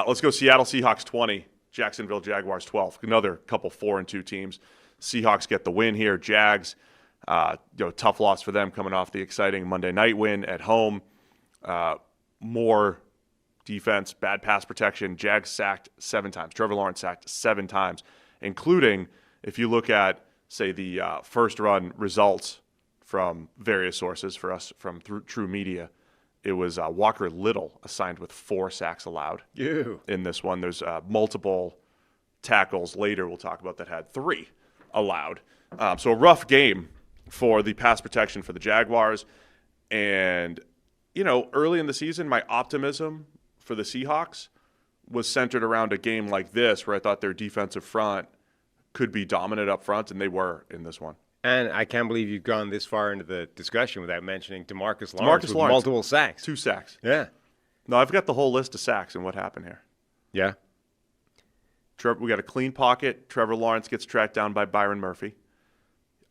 Let's go Seattle Seahawks 20, Jacksonville Jaguars 12. Another couple 4-2 teams. Seahawks get the win here. Jags, tough loss for them coming off the exciting Monday night win at home. More defense, bad pass protection. Jags sacked 7 times. Trevor Lawrence sacked 7 times, including, if you look at, say, the first run results from various sources for us from True Media, it was Walker Little assigned with 4 sacks allowed in this one. There's multiple tackles later we'll talk about that had 3 allowed. So a rough game for the pass protection for the Jaguars. And, early in the season, my optimism for the Seahawks was centered around a game like this where I thought their defensive front could be dominant up front, and they were in this one. And I can't believe you've gone this far into the discussion without mentioning DeMarcus Lawrence with multiple sacks. 2 sacks. Yeah. No, I've got the whole list of sacks and what happened here. Yeah. We got a clean pocket. Trevor Lawrence gets tracked down by Byron Murphy.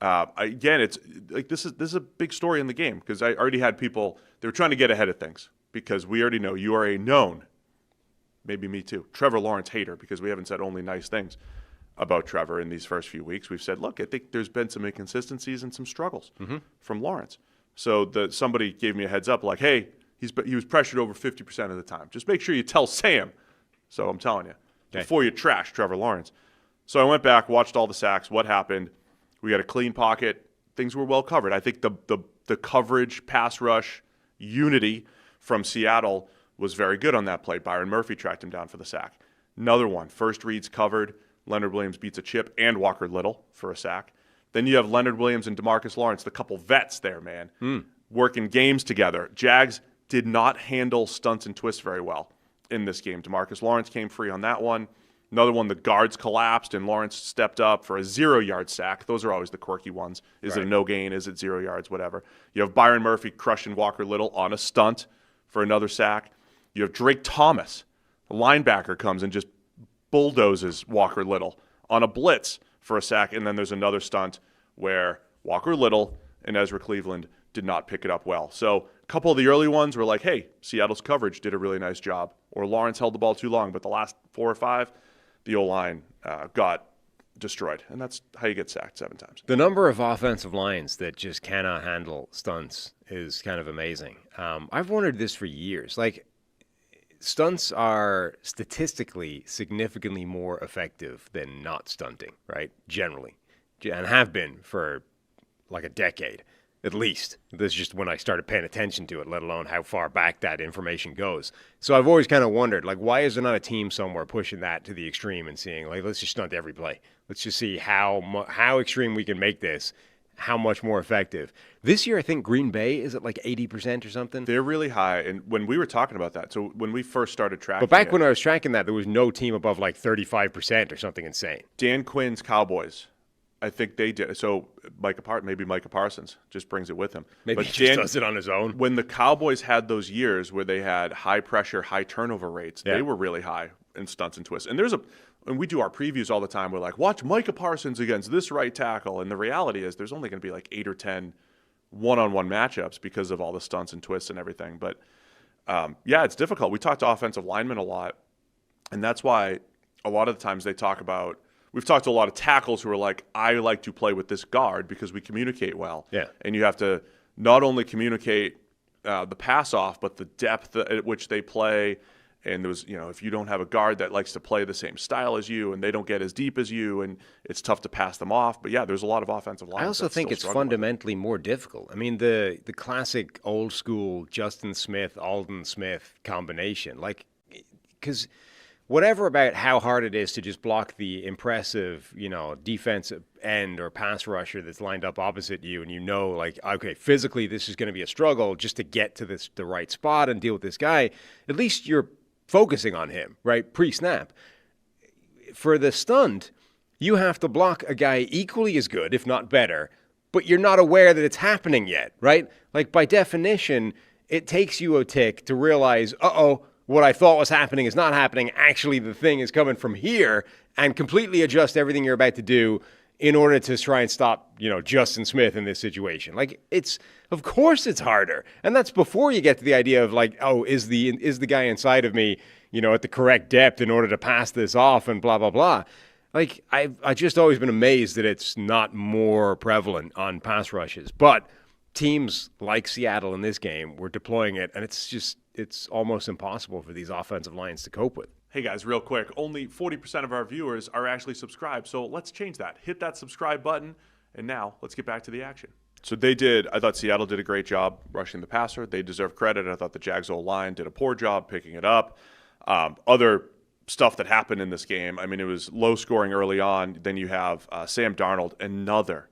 Again, it's like this is a big story in the game because I already had people, they were trying to get ahead of things because we already know you are a known, maybe me too, Trevor Lawrence hater because we haven't said only nice things about Trevor in these first few weeks. We've said, look, I think there's been some inconsistencies and some struggles from Lawrence. So somebody gave me a heads up like, hey, he was pressured over 50% of the time. Just make sure you tell Sam. So I'm telling you, before you trash Trevor Lawrence. So I went back, watched all the sacks, what happened. We got a clean pocket. Things were well covered. I think the coverage, pass rush, unity from Seattle was very good on that play. Byron Murphy tracked him down for the sack. Another one, first reads covered. Leonard Williams beats a chip and Walker Little for a sack. Then you have Leonard Williams and DeMarcus Lawrence, the couple vets there, man, working games together. Jags did not handle stunts and twists very well in this game. DeMarcus Lawrence came free on that one. Another one, the guards collapsed, and Lawrence stepped up for a 0-yard sack. Those are always the quirky ones. Is it a no gain? Is it 0 yards? Whatever. You have Byron Murphy crushing Walker Little on a stunt for another sack. You have Drake Thomas, the linebacker, comes and just bulldozes Walker Little on a blitz for a sack. And then there's another stunt where Walker Little and Ezra Cleveland did not pick it up well. So a couple of the early ones were like, hey, Seattle's coverage did a really nice job. Or Lawrence held the ball too long. But the last 4 or 5, the O-line got destroyed. And that's how you get sacked 7 times. The number of offensive lines that just cannot handle stunts is kind of amazing. I've wondered this for years. Like, stunts are statistically significantly more effective than not stunting, right? Generally. And have been for like a decade. At least. This is just when I started paying attention to it, let alone how far back that information goes. So I've always kind of wondered, like, why is there not a team somewhere pushing that to the extreme and seeing, like, let's just stunt every play. Let's just see how extreme we can make this, how much more effective. This year, I think Green Bay is at like 80% or something. They're really high. And when we were talking about that, so when we first started tracking But back when I was tracking that, there was no team above like 35% or something insane. Dan Quinn's Cowboys, I think they did. So maybe Micah Parsons just brings it with him. Maybe he just does it on his own. When the Cowboys had those years where they had high pressure, high turnover rates, they were really high in stunts and twists. And and we do our previews all the time. We're like, watch Micah Parsons against this right tackle. And the reality is there's only going to be like 8 or 10 one-on-one matchups because of all the stunts and twists and everything. But it's difficult. We talk to offensive linemen a lot. And that's why a lot of the times they talk about, we've talked to a lot of tackles who are like, I like to play with this guard because we communicate well. Yeah. And you have to not only communicate the pass off, but the depth at which they play. And there was, if you don't have a guard that likes to play the same style as you and they don't get as deep as you, and it's tough to pass them off. But there's a lot of offensive lines. I also think it's fundamentally more difficult. I mean, the classic old school Justin Smith, Alden Smith combination, like, because whatever about how hard it is to just block the impressive, defensive end or pass rusher that's lined up opposite you, and like, okay, physically this is going to be a struggle just to get to the right spot and deal with this guy. At least you're focusing on him, right, pre-snap. For the stunt, you have to block a guy equally as good, if not better, but you're not aware that it's happening yet, right? Like, by definition, it takes you a tick to realize, what I thought was happening is not happening. Actually, the thing is coming from here, and completely adjust everything you're about to do in order to try and stop, Justin Smith in this situation. Like, of course it's harder. And that's before you get to the idea of like, is the guy inside of me at the correct depth in order to pass this off and blah, blah, blah. Like, I've just always been amazed that it's not more prevalent on pass rushes. But teams like Seattle in this game were deploying it, and it's almost impossible for these offensive lines to cope with. Hey guys, real quick, only 40% of our viewers are actually subscribed, so let's change that. Hit that subscribe button, and now let's get back to the action. So I thought Seattle did a great job rushing the passer. They deserve credit. I thought the Jags O-line did a poor job picking it up. Other stuff that happened in this game, I mean, it was low scoring early on. Then you have Sam Darnold, another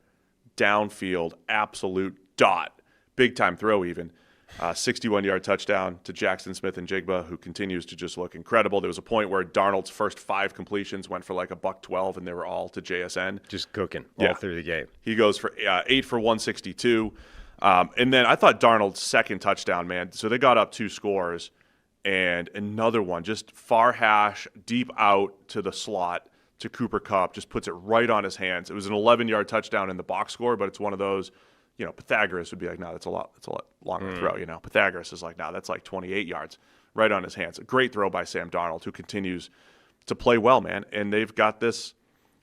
downfield absolute dot, big time throw even. 61-yard touchdown to Jaxon Smith-Njigba, who continues to just look incredible. There was a point where Darnold's first 5 completions went for like $112, and they were all to JSN. Just cooking all through the game. He goes for 8 for 162. And then I thought Darnold's second touchdown, man. So they got up 2 scores, and another one, just far hash, deep out to the slot to Cooper Kupp, just puts it right on his hands. It was an 11-yard touchdown in the box score, but it's one of those, Pythagoras would be like, no, that's a lot longer throw, Pythagoras is like, no, that's like 28 yards right on his hands. A great throw by Sam Darnold, who continues to play well, man. And they've got this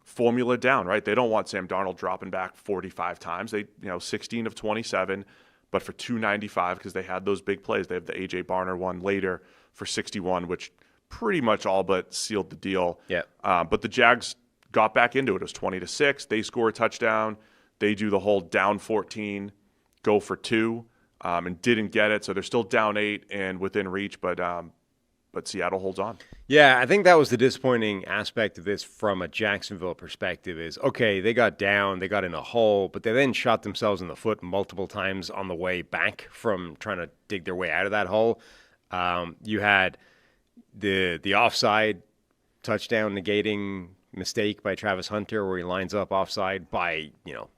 formula down, right? They don't want Sam Darnold dropping back 45 times. They, 16 of 27, but for 295 because they had those big plays. They have the A.J. Barner one later for 61, which pretty much all but sealed the deal. Yeah. But the Jags got back into it. It was 20-6. They score a touchdown. They do the whole down 14, go for 2, and didn't get it. So they're still down 8 and within reach, but Seattle holds on. Yeah, I think that was the disappointing aspect of this from a Jacksonville perspective is, okay, they got down, they got in a hole, but they then shot themselves in the foot multiple times on the way back from trying to dig their way out of that hole. You had the offside touchdown negating mistake by Travis Hunter where he lines up offside by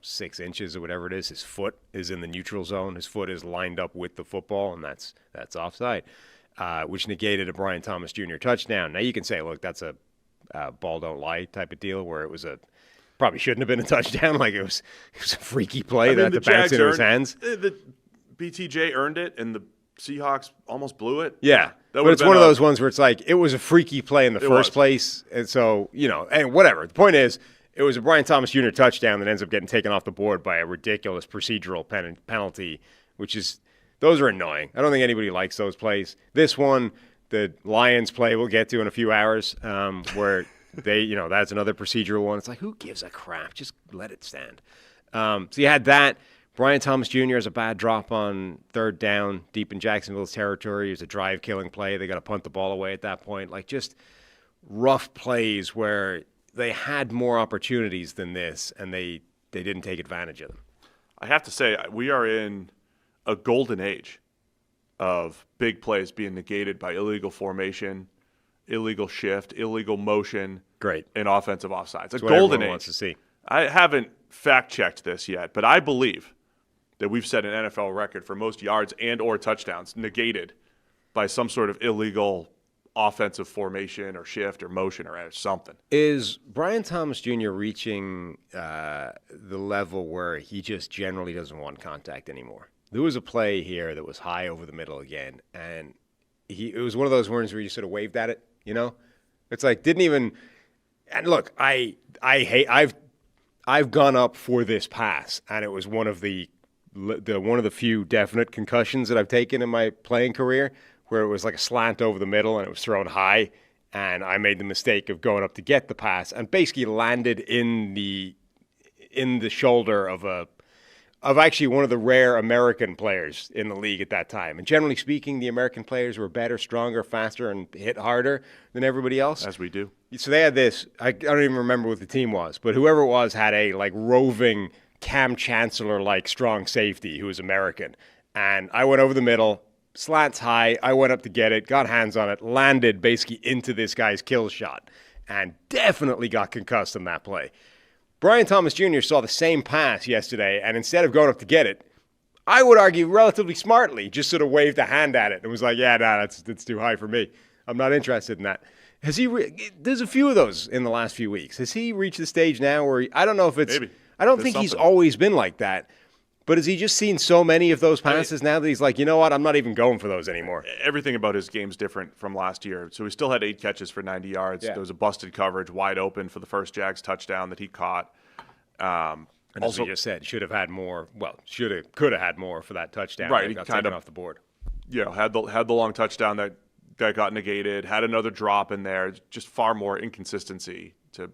6 inches or whatever it is. His foot is in the neutral zone. His foot is lined up with the football, and that's offside, which negated a Brian Thomas Jr. touchdown. Now you can say, look, that's a ball don't lie type of deal where it was probably shouldn't have been a touchdown. Like it was a freaky play that the bounce into his hands. The BTJ earned it, and the Seahawks almost blew it. Yeah. But it's one of those ones where it's like, it was a freaky play in the first place. And so, and whatever. The point is, it was a Brian Thomas Jr. touchdown that ends up getting taken off the board by a ridiculous procedural penalty, those are annoying. I don't think anybody likes those plays. This one, the Lions play we'll get to in a few hours, where that's another procedural one. It's like, who gives a crap? Just let it stand. So you had that. Brian Thomas Jr. has a bad drop on 3rd down deep in Jacksonville's territory. It was a drive-killing play. They got to punt the ball away at that point. Like, just rough plays where they had more opportunities than this, and they didn't take advantage of them. I have to say, we are in a golden age of big plays being negated by illegal formation, illegal shift, illegal motion, and offensive offsides. That's a golden age. Wants to see. I haven't fact-checked this yet, but I believe that we've set an NFL record for most yards and or touchdowns negated by some sort of illegal offensive formation or shift or motion or something. Is Brian Thomas Jr. reaching the level where he just generally doesn't want contact anymore? There was a play here that was high over the middle again, and it was one of those ones where you sort of waved at it, It's like, didn't even – and look, I've gone up for this pass, and it was one of the few definite concussions that I've taken in my playing career, where it was like a slant over the middle and it was thrown high, and I made the mistake of going up to get the pass and basically landed in the shoulder of actually one of the rare American players in the league at that time. And generally speaking, the American players were better, stronger, faster, and hit harder than everybody else. As we do. So they had this, I don't even remember what the team was, but whoever it was had a roving Cam Chancellor strong safety who was American. And I went over the middle, slants high, I went up to get it, got hands on it, landed basically into this guy's kill shot, and definitely got concussed on that play. Brian Thomas Jr. saw the same pass yesterday, and instead of going up to get it, I would argue relatively smartly, just sort of waved a hand at it and was like, yeah, that's too high for me. I'm not interested in that. Has he? There's a few of those in the last few weeks. Has he reached the stage now where I don't know if it's. Maybe. I don't think he's always been like that, But has he just seen so many of those passes now that he's like, you know what, I'm not even going for those anymore? Everything about his game's different from last year. So he still had 8 catches for 90 yards. Yeah. There was a busted coverage wide open for the first Jags touchdown that he caught. And also, as we just said, should have had more. Well, could have had more for that touchdown. Right, he got kind taken of off the board. Had the long touchdown that got negated. Had another drop in there. Just far more inconsistency to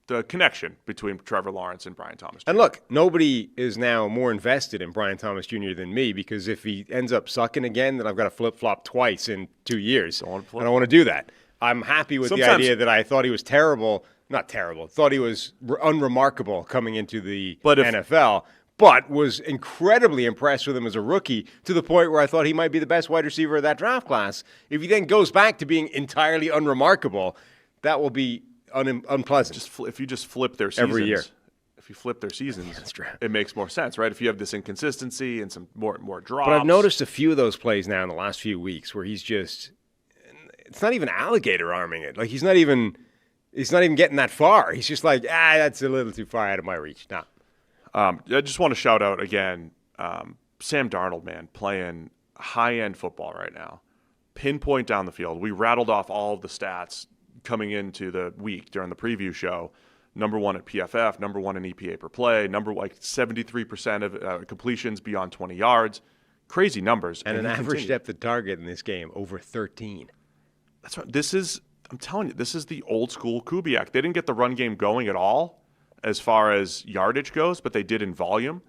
the connection between Trevor Lawrence and Brian Thomas Jr. And look, nobody is now more invested in Brian Thomas Jr. than me, because if he ends up sucking again, then I've got to flip-flop twice in 2 years. I don't want to do that. I'm happy with the idea that I thought he was terrible. Not terrible. Thought he was unremarkable coming into the NFL, but was incredibly impressed with him as a rookie, to the point where I thought he might be the best wide receiver of that draft class. If he then goes back to being entirely unremarkable, that will be unpleasant. If you just flip their seasons every year. If you flip their seasons, it makes more sense, right? If you have this inconsistency and some more drops. But I've noticed a few of those plays now in the last few weeks where he's just, it's not even alligator arming it. Like he's not even getting that far. He's just like, that's a little too far out of my reach. Nah. I just want to shout out again, Sam Darnold, man, playing high-end football right now. Pinpoint down the field. We rattled off all of the stats coming into the week during the preview show. Number 1 at PFF, number 1 in EPA per play, 73% of completions beyond 20 yards. Crazy numbers. And an average depth of target in this game, over 13. That's right. I'm telling you, this is the old school Kubiak. They didn't get the run game going at all as far as yardage goes, but they did in volume.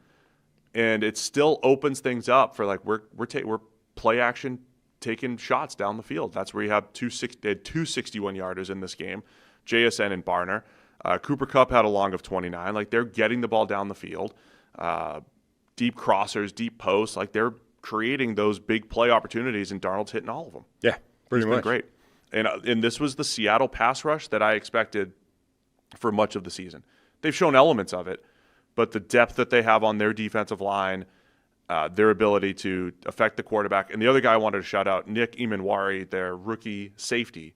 And it still opens things up for we're play action, taking shots down the field. That's where you have two 61-yarders in this game, JSN and Barner. Cooper Kupp had a long of 29. They're getting the ball down the field. Deep crossers, deep posts. They're creating those big play opportunities, and Darnold's hitting all of them. Yeah, pretty much. Been great. And this was the Seattle pass rush that I expected for much of the season. They've shown elements of it, but the depth that they have on their defensive line, their ability to affect the quarterback. And the other guy I wanted to shout out, Nick Emanwari, their rookie safety,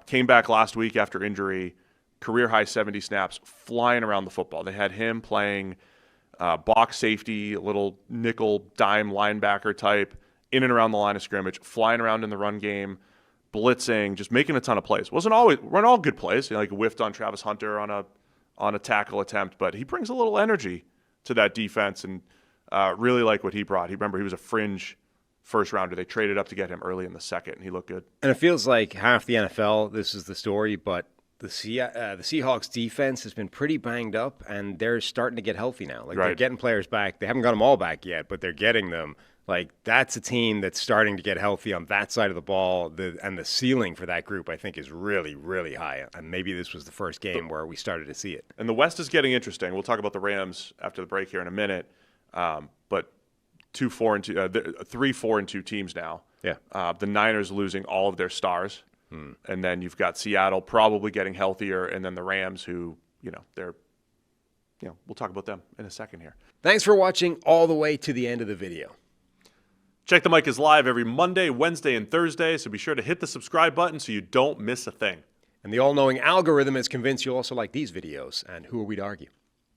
came back last week after injury, career-high 70 snaps, flying around the football. They had him playing box safety, a little nickel dime linebacker type, in and around the line of scrimmage, flying around in the run game, blitzing, just making a ton of plays. Weren't all good plays. Whiffed on Travis Hunter on a tackle attempt, but he brings a little energy to that defense, and really like what he brought. He was a fringe first rounder. They traded up to get him early in the second, and he looked good. And it feels like half the NFL, this is the story, but the Seahawks defense has been pretty banged up, and they're starting to get healthy now. They're getting players back. They haven't got them all back yet, but they're getting them. That's a team that's starting to get healthy on that side of the ball, and the ceiling for that group, I think, is really, really high. And maybe this was the first game where we started to see it. And the West is getting interesting. We'll talk about the Rams after the break here in a minute. But 3 4-2 teams now. Yeah. The Niners losing all of their stars. And then you've got Seattle probably getting healthier, and then the Rams, who, we'll talk about them in a second here. Thanks for watching all the way to the end of the video. Check the Mic is live every Monday, Wednesday, and Thursday, so be sure to hit the subscribe button so you don't miss a thing. And the all-knowing algorithm is convinced you'll also like these videos, and who are we to argue?